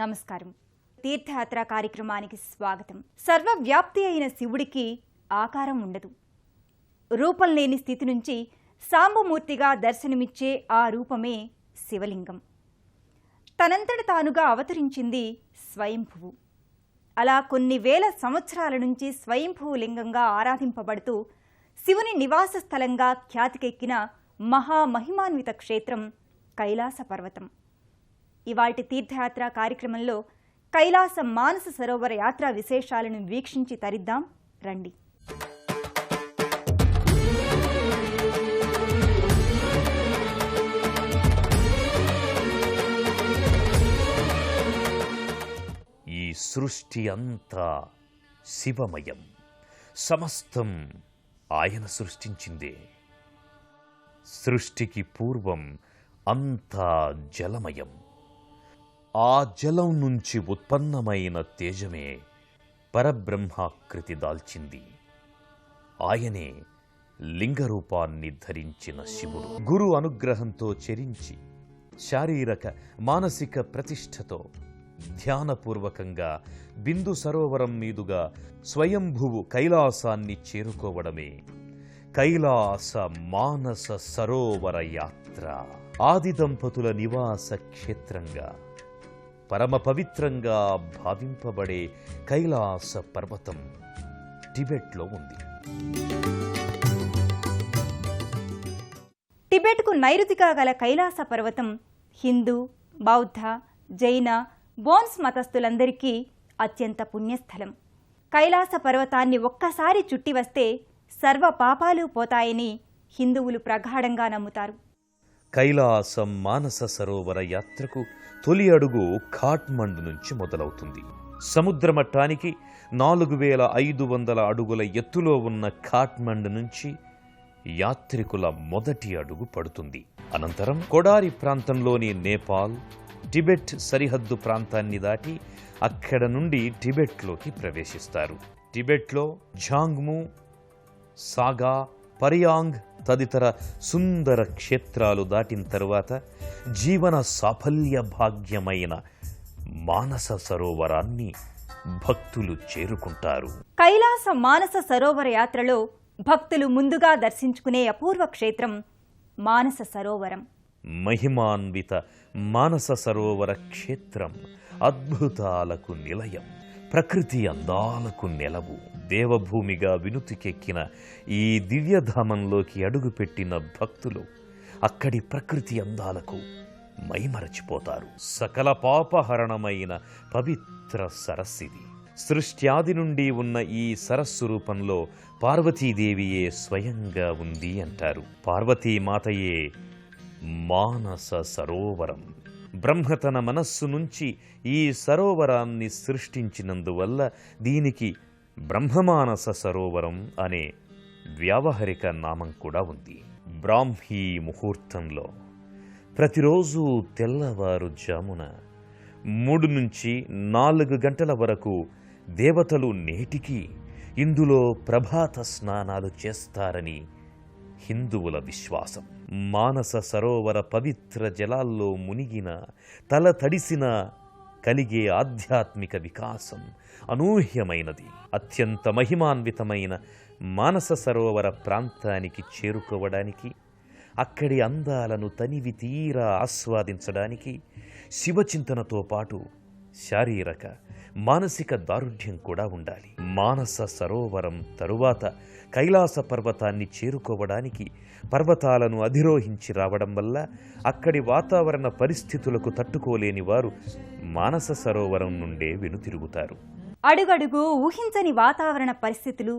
నమస్కారం. తీర్థయాత్ర కార్యక్రమానికి స్వాగతం. సర్వవ్యాప్తి అయిన శివుడికి ఆకారం ఉండదు. రూపం లేని స్థితి నుంచి సాంబమూర్తిగా దర్శనమిచ్చే ఆ రూపమే శివలింగం. తనంతట తానుగా అవతరించింది స్వయంభువు. అలా కొన్ని వేల సంవత్సరాల నుంచి స్వయంభువు లింగంగా ఆరాధింపబడుతూ శివుని నివాస స్థలంగా ఖ్యాతికెక్కిన మహామహిమాన్విత క్షేత్రం కైలాస పర్వతం. ఇవాల్టి తీర్థయాత్ర కార్యక్రమంలో కైలాస మానస సరోవర యాత్ర విశేషాలను వీక్షించి తరిద్దాం రండి. ఈ సృష్టి అంతా శివమయం, సమస్తం ఆయన సృష్టించిందే. సృష్టికి పూర్వం అంతా జలమయం. ఆ జలం నుంచి ఉత్పన్నమైన తేజమే పరబ్రహ్మాకృతి దాల్చింది. ఆయనే లింగరూపాన్ని ధరించిన శివుడు. గురు అనుగ్రహంతో చెరించి శారీరక మానసిక ప్రతిష్టతో ధ్యానపూర్వకంగా బిందు సరోవరం మీదుగా స్వయంభువు కైలాసాన్ని చేరుకోవడమే కైలాస మానస సరోవర యాత్ర. ఆది దంపతుల నివాస క్షేత్రంగా పరమ పవిత్రంగా భావింపబడే కైలాస పర్వతం టిబెట్లో ఉంది. టిబెట్కు నైరుతిగా గల కైలాస పర్వతం హిందూ, బౌద్ధ, జైన, బోన్స్ మతస్థులందరికీ అత్యంత పుణ్యస్థలం. కైలాస పర్వతాన్ని ఒక్కసారి చుట్టి వస్తే సర్వ పాపాలు పోతాయని హిందువులు ప్రగాఢంగా నమ్ముతారు. కైలాసం మానస సరోవర యాత్రకు తొలి అడుగు ఖాట్మండు నుంచి మొదలవుతుంది. సముద్ర మట్టానికి 4500 అడుగుల ఎత్తులో ఉన్న ఖాట్మండు నుంచి యాత్రికుల మొదటి అడుగు పడుతుంది. అనంతరం కొడారి ప్రాంతంలోని నేపాల్, టిబెట్ సరిహద్దు ప్రాంతాన్ని దాటి అక్కడ నుండి టిబెట్లోకి ప్రవేశిస్తారు. టిబెట్లో ఝాంగ్ము, సాగా, పరియాంగ్ తదితర సుందర క్షేత్రాలు దాటిన తరువాత జీవన సాఫల్య భాగ్యమైన మానస సరోవరాన్ని భక్తులు చేరుకుంటారు. కైలాస మానస సరోవర యాత్రలో భక్తులు ముందుగా దర్శించుకునే అపూర్వ క్షేత్రం మానస సరోవరం. మహిమాన్విత మానస సరోవర క్షేత్రం అద్భుతాలకు నిలయం, ప్రకృతి అందాలకు నెలవు. దేవభూమిగా వినుతికెక్కిన ఈ దివ్యధామంలోకి అడుగుపెట్టిన భక్తులు అక్కడి ప్రకృతి అందాలకు మైమరచిపోతారు. సకల పాపహరణమైన పవిత్ర సరస్సిది. సృష్ట్యాది నుండి ఉన్న ఈ సరస్సు రూపంలో పార్వతీదేవియే స్వయంగా ఉంది అంటారు. పార్వతీమాతయే మానస సరోవరం. బ్రహ్మ తన మనస్సు నుంచి ఈ సరోవరాన్ని సృష్టించినందువల్ల దీనికి బ్రహ్మమానస సరోవరం అనే వ్యావహారిక నామం కూడా ఉంది. బ్రాహ్మీ ముహూర్తంలో ప్రతిరోజు తెల్లవారుజామున 3 నుంచి 4 గంటల వరకు దేవతలు నేటికి ఇందులో ప్రభాత స్నానాలు చేస్తారని హిందువుల విశ్వాసం. మానస సరోవర పవిత్ర జలాల్లో మునిగిన, తల తడిసిన కలిగే ఆధ్యాత్మిక వికాసం అనూహ్యమైనది. అత్యంత మహిమాన్వితమైన మానస సరోవర ప్రాంతానికి చేరుకోవడానికి, అక్కడి అందాలను తనివి తీరా ఆస్వాదించడానికి శివచింతనతో పాటు శారీరక మానసిక దారుఢ్యం కూడా ఉండాలి. మానస సరోవరం తరువాత కైలాస పర్వతాన్ని చేరుకోవడానికి పర్వతాలను అధిరోహించి రావడం వల్ల అక్కడి వాతావరణ పరిస్థితులకు తట్టుకోలేని వారు మానస సరోవరం నుండే వెనుతిరుగుతారు. అడుగడుగు ఊహించని వాతావరణ పరిస్థితులు,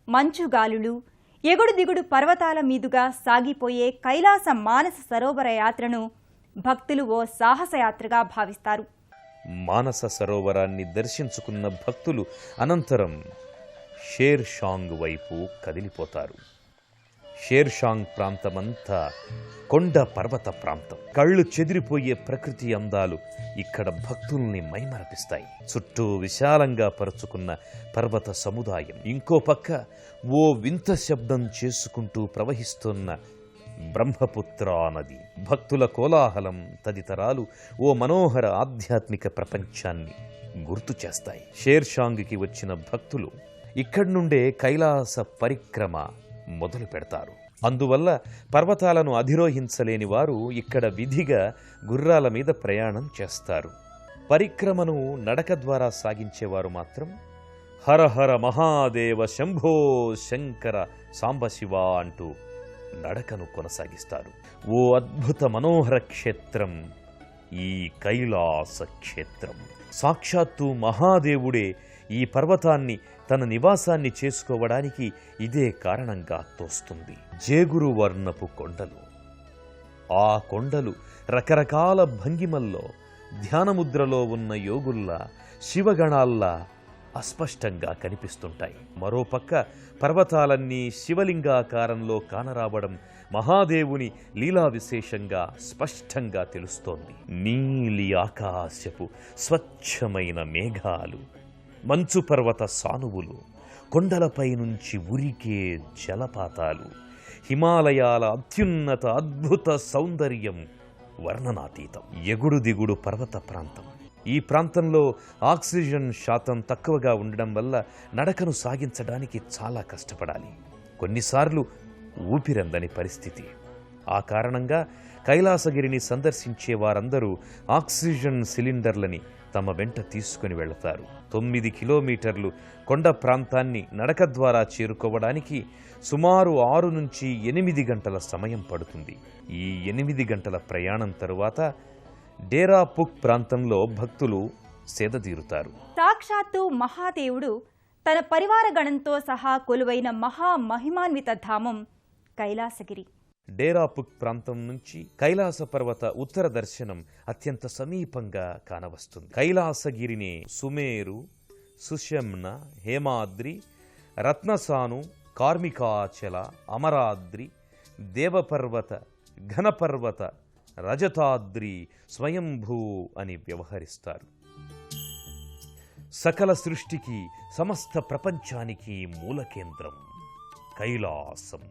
మంచుగాలులు, ఎగుడు దిగుడు పర్వతాల మీదుగా సాగిపోయే కైలాస మానస సరోవర యాత్రను భక్తులు ఓ సాహసయాత్రగా భావిస్తారు. మానస సరోవరాన్ని దర్శించుకున్న భక్తులు అనంతరం షేర్ షాంగ్ వైపు కదిలిపోతారు. షేర్ షాంగ్ ప్రాంతమంతా కొండ పర్వత ప్రాంతం. కళ్ళు చెదిరిపోయే ప్రకృతి అందాలు ఇక్కడ భక్తుల్ని మైమరపిస్తాయి. చుట్టూ విశాలంగా పరుచుకున్న పర్వత సముదాయం, ఇంకో పక్క ఓ వింత శబ్దం చేసుకుంటూ ప్రవహిస్తున్న బ్రహ్మపుత్ర నది, భక్తుల కోలాహలం తదితరాలు ఓ మనోహర ఆధ్యాత్మిక ప్రపంచాన్ని గుర్తు చేస్తాయి. షేర్షాంగ్కి వచ్చిన భక్తులు ఇక్కడి నుండే కైలాస పరిక్రమ మొదలు పెడతారు. అందువల్ల పర్వతాలను అధిరోహించలేని వారు ఇక్కడ విధిగా గుర్రాల మీద ప్రయాణం చేస్తారు. పరిక్రమను నడక ద్వారా సాగించేవారు మాత్రం హర హర మహాదేవ శంభో శంకర సాంబశివ అంటూ నడకను కొనసాగిస్తారు. ఓ అద్భుత మనోహర క్షేత్రం ఈ కైలాస క్షేత్రం. సాక్షాత్తు మహాదేవుడే ఈ పర్వతాన్ని తన నివాసాన్ని చేసుకోవడానికి ఇదే కారణంగా తోస్తుంది. జేగురు వర్ణపు కొండలు. ఆ కొండలు రకరకాల భంగిమల్లో ధ్యానముద్రలో ఉన్న యోగుల్లా, శివగణాల్లా అస్పష్టంగా కనిపిస్తుంటాయి. మరోపక్క పర్వతాలన్నీ శివలింగాకారంలో కానరావడం మహాదేవుని లీలా విశేషంగా స్పష్టంగా తెలుస్తోంది. నీలి ఆకాశపు స్వచ్ఛమైన మేఘాలు, మంచు పర్వత సానువులు, కొండలపై నుంచి ఉరికే జలపాతాలు, హిమాలయాల అత్యున్నత అద్భుత సౌందర్యం వర్ణనాతీతం. ఎగుడు దిగుడు పర్వత ప్రాంతం. ఈ ప్రాంతంలో ఆక్సిజన్ శాతం తక్కువగా ఉండడం వల్ల నడకను సాగించడానికి చాలా కష్టపడాలి. కొన్నిసార్లు ఊపిరందని పరిస్థితి. ఆ కారణంగా కైలాసగిరిని సందర్శించే వారందరూ ఆక్సిజన్ సిలిండర్లని తమ వెంట తీసుకుని వెళతారు. 9 కిలోమీటర్లు కొండ ప్రాంతాన్ని నడక ద్వారా చేరుకోవడానికి సుమారు 6 నుంచి 8 గంటల సమయం పడుతుంది. ఈ 8 గంటల ప్రయాణం తరువాత డేరాపుక్ ప్రాంతంలో భక్తులు సేదతీరుతారు. సాక్షాత్తు మహాదేవుడు తన పరివార గణంతో సహా కొలువైన మహామహిమాన్విత ధామం కైలాసగిరి. డేరాపుక్ ప్రాంతం నుంచి కైలాస పర్వత ఉత్తర దర్శనం అత్యంత సమీపంగా కానవస్తుంది. కైలాసగిరిని సుమేరు, సుషమ్న, హేమాద్రి, రత్నసాను, కార్మికాచల, అమరాద్రి, దేవపర్వత, ఘనపర్వత, రజతాద్రి, స్వయంభూ అని వ్యవహరిస్తారు. సకల సృష్టికి, సమస్త ప్రపంచానికి మూల కేంద్రం కైలాసం.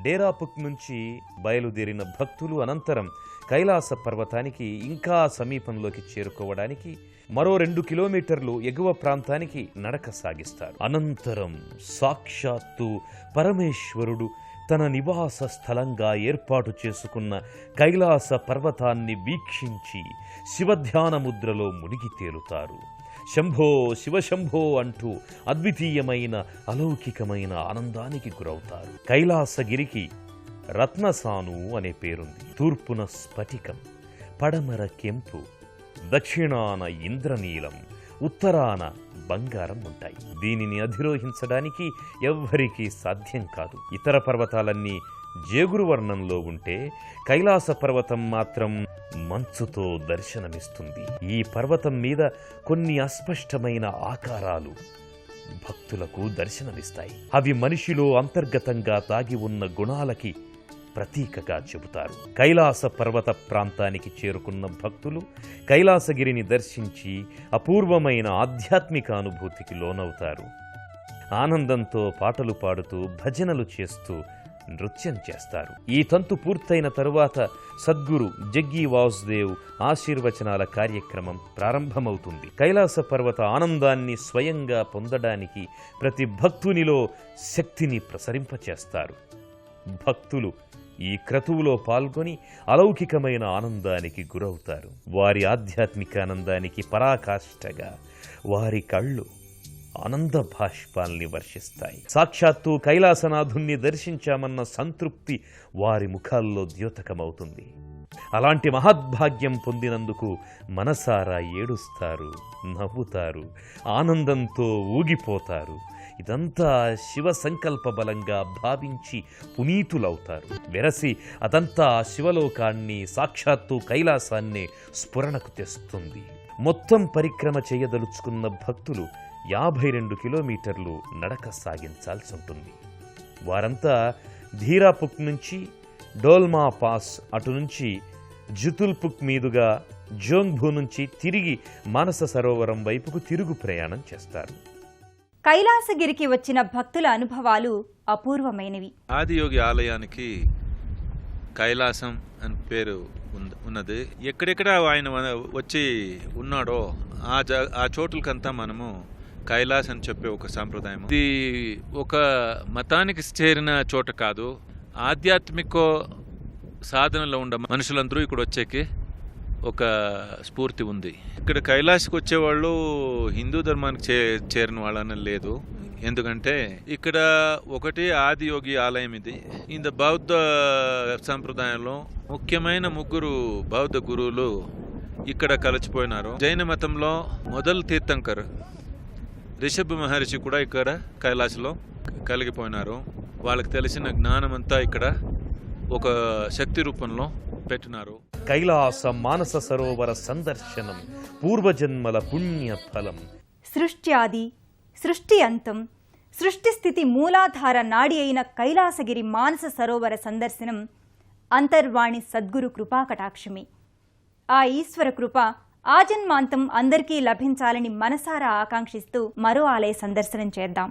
డేరాపుక్ నుంచి బయలుదేరిన భక్తులు అనంతరం కైలాస పర్వతానికి ఇంకా సమీపంలోకి చేరుకోవడానికి మరో 2 కిలోమీటర్లు ఎగువ ప్రాంతానికి నడక సాగిస్తారు. అనంతరం సాక్షాత్తు పరమేశ్వరుడు తన నివాస స్థలంగా ఏర్పాటు చేసుకున్న కైలాస పర్వతాన్ని వీక్షించి శివధ్యాన ముద్రలో మునిగి తేలుతారు. శంభో శివశంభో అంటూ అద్వితీయమైన అలౌకికమైన ఆనందానికి గురవుతారు. కైలాసగిరికి రత్నసాను అనే పేరుంది. తూర్పున స్ఫటికం, పడమర కెంపు, దక్షిణాన ఇంద్రనీలం, ఉత్తరాన బంగారం ఉంటాయి. దీనిని అధిరోహించడానికి ఎవ్వరికీ సాధ్యం కాదు. ఇతర పర్వతాలన్నీ జేగురు వర్ణంలో ఉంటే కైలాస పర్వతం మాత్రం మంచుతో దర్శనమిస్తుంది. ఈ పర్వతం మీద కొన్ని అస్పష్టమైన ఆకారాలు భక్తులకు దర్శనమిస్తాయి. అవి మనిషిలో అంతర్గతంగా దాగి ఉన్న గుణాలకి ప్రతీకగా చెబుతారు. కైలాస పర్వత ప్రాంతానికి చేరుకున్న భక్తులు కైలాసగిరిని దర్శించి అపూర్వమైన ఆధ్యాత్మిక అనుభూతికి లోనవుతారు. ఆనందంతో పాటలు పాడుతూ భజనలు చేస్తూ నృత్యం చేస్తారు. ఈ తంతు పూర్తయిన తరువాత సద్గురు జగ్గి వాసుదేవ్ ఆశీర్వచనాల కార్యక్రమం ప్రారంభమవుతుంది. కైలాస పర్వత ఆనందాన్ని స్వయంగా పొందడానికి ప్రతి భక్తునిలో శక్తిని ప్రసరింపచేస్తారు. భక్తులు ఈ క్రతువులో పాల్గొని అలౌకికమైన ఆనందానికి గురవుతారు. వారి ఆధ్యాత్మిక ఆనందానికి పరాకాష్ఠగా వారి కళ్ళు ఆనంద భాష్పాల్ని వర్షిస్తాయి. సాక్షాత్తు కైలాసనాథుణ్ణి దర్శించామన్న సంతృప్తి వారి ముఖాల్లో ద్యోతకమవుతుంది. అలాంటి మహద్భాగ్యం పొందినందుకు మనసారా ఏడుస్తారు, నవ్వుతారు, ఆనందంతో ఊగిపోతారు. ఇదంతా శివ సంకల్ప బలంగా భావించి పునీతులవుతారు. వెరసి అదంతా శివలోకాన్ని, సాక్షాత్తు కైలాసాన్ని స్ఫురణకు తెస్తుంది. మొత్తం పరిక్రమ చేయదలుచుకున్న భక్తులు 52 కిలోమీటర్లు నడక సాగించాల్సి ఉంటుంది. వారంతా ధీరాపుక్ నుంచి డోల్మా పాస్, అటు నుంచి జుతుల్పుక్ మీదుగా జోంగ్భూ నుంచి తిరిగి మానస సరోవరం వైపుకు తిరుగు ప్రయాణం చేస్తారు. కైలాసగిరికి వచ్చిన భక్తుల అనుభవాలు అపూర్వమైనవి. ఆదియోగి ఆలయానికి కైలాసం అని పేరు ఉన్నది. ఎక్కడెక్కడ ఆయన వచ్చి ఉన్నాడో ఆ చోట్లకంతా మనము కైలాస్ అని చెప్పే ఒక సాంప్రదాయం. ఇది ఒక మతానికి చేరిన చోట కాదు, ఆధ్యాత్మిక సాధనలో ఉండే మనుషులందరూ ఇక్కడ వచ్చేకి ఒక స్ఫూర్తి ఉంది. ఇక్కడ కైలాస్కి వచ్చేవాళ్ళు హిందూ ధర్మానికి చేరిన వాళ్ళని లేదు. ఎందుకంటే ఇక్కడ ఒకటి ఆదియోగి ఆలయం ఇది. ఇంత బౌద్ధ సంప్రదాయంలో ముఖ్యమైన 3 బౌద్ధ గురువులు ఇక్కడ కలిసిపోయినారు. జైన మతంలో మొదలు తీర్థంకర్ రిషభ్ మహర్షి కూడా ఇక్కడ కైలాసలో కలిగిపోయినారు. వాళ్ళకి తెలిసిన జ్ఞానమంతా ఇక్కడ ఒక శక్తి రూపంలో పెట్టినారు. కైలాస మానస సరోవర సందర్శనం పూర్వజన్మల పుణ్య ఫలం. సృష్టి ఆది, సృష్టి అంతం, సృష్టి స్థితి మూలాధార నాడి అయిన కైలాసగిరి మానస సరోవర సందర్శనం అంతర్వాణి సద్గురు కృపాకటాక్షమి. ఆ ఈశ్వర కృప ఆజన్మాంతం అందరికీ లభించాలని మనసారా ఆకాంక్షిస్తూ మరో ఆలయ సందర్శనం చేద్దాం.